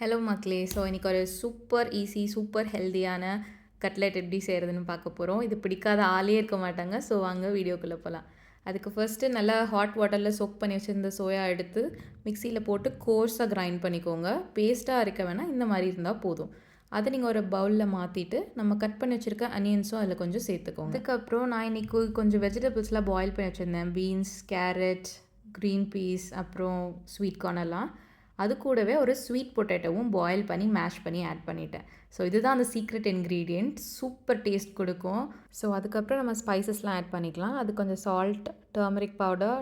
Hello மக்களே! So இன்றைக்கி ஒரு சூப்பர் ஈஸி, சூப்பர் ஹெல்தியான கட்லெட் எப்படி செய்கிறதுன்னு பார்க்க போகிறோம். இது பிடிக்காத ஆளே இருக்க மாட்டாங்க. ஸோ வாங்க வீடியோக்குள்ளே போகலாம். அதுக்கு ஃபர்ஸ்ட்டு நல்லா ஹாட் வாட்டரில் சோக் பண்ணி வச்சுருந்த சோயா எடுத்து மிக்சியில் போட்டு கோர்ஸாக கிரைண்ட் பண்ணிக்கோங்க. பேஸ்ட்டாக இருக்க வேணால் இந்த மாதிரி இருந்தால் போதும். அதை நீங்கள் ஒரு பவுலில் மாற்றிட்டு நம்ம கட் பண்ணி வச்சுருக்க அனியன்ஸும் அதில் கொஞ்சம் சேர்த்துக்கோங்க. அதுக்கப்புறம் நான் இன்றைக்கி கொஞ்சம் வெஜிடபிள்ஸ்லாம் பாயில் பண்ணி வச்சுருந்தேன். பீன்ஸ், கேரட், க்ரீன் பீஸ், அப்புறம் ஸ்வீட் கார்ன் எல்லாம். அது கூடவே ஒரு ஸ்வீட் பொட்டேட்டோவும் பாயில் பண்ணி மேஷ் பண்ணி ஆட் பண்ணிட்டேன். ஸோ இதுதான் அந்த சீக்ரெட் இன்க்ரீடியண்ட். சூப்பர் டேஸ்ட் கொடுக்கும். ஸோ அதுக்கப்புறம் நம்ம ஸ்பைசஸ்லாம் ஆட் பண்ணிக்கலாம். அது கொஞ்சம் salt, turmeric powder,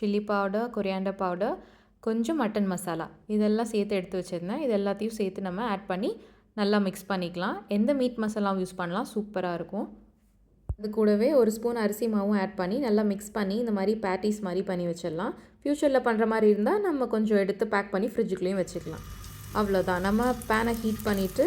chilli powder, coriander powder, கொஞ்சம் மட்டன் மசாலா இதெல்லாம் சேர்த்து எடுத்து வச்சுருந்தேன். இது எல்லாத்தையும் சேர்த்து நம்ம ஆட் பண்ணி நல்லா மிக்ஸ் பண்ணிக்கலாம். எந்த மீட் மசாலாவும் யூஸ் பண்ணலாம், சூப்பராக இருக்கும். அது கூடவே ஒரு ஸ்பூன் அரிசி மாவும் ஆட் பண்ணி நல்லா மிக்ஸ் பண்ணி இந்த மாதிரி பேட்டிஸ் மாதிரி பண்ணி வச்சிடலாம். ஃப்யூச்சரில் பண்ணுற மாதிரி இருந்தால் நம்ம கொஞ்சம் எடுத்து பேக் பண்ணி ஃப்ரிட்ஜுக்குள்ளேயும் வச்சுக்கலாம். அவ்வளோதான். நம்ம பேனை ஹீட் பண்ணிவிட்டு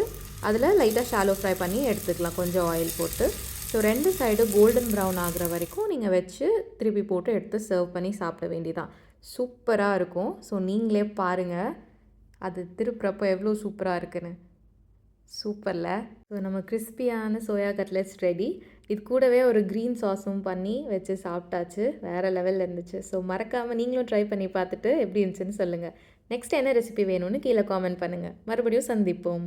அதில் லைட்டாக ஷாலோ ஃப்ரை பண்ணி எடுத்துக்கலாம் கொஞ்சம் ஆயில் போட்டு. ஸோ 2 சைடு கோல்டன் ப்ரௌன் ஆகிற வரைக்கும் நீங்கள் வச்சு திருப்பி போட்டு எடுத்து சர்வ் பண்ணி சாப்பிட வேண்டியதான். சூப்பராக இருக்கும். ஸோ நீங்களே பாருங்கள் அது திருப்புறப்போ எவ்வளோ சூப்பராக இருக்குன்னு. சூப்பரில். ஸோ நம்ம கிறிஸ்பியான சோயா கட்லெட்ஸ் ரெடி. இது கூடவே ஒரு க்ரீன் சாஸும் பண்ணி வச்சு சாப்பிட்டாச்சு. வேறு லெவலில் இருந்துச்சு. ஸோ மறக்காமல் நீங்களும் ட்ரை பண்ணி பார்த்துட்டு எப்படி இருந்துச்சுன்னு சொல்லுங்கள். நெக்ஸ்ட் என்ன ரெசிபி வேணும்னு கீழே காமெண்ட் பண்ணுங்கள். மறுபடியும் சந்திப்போம்.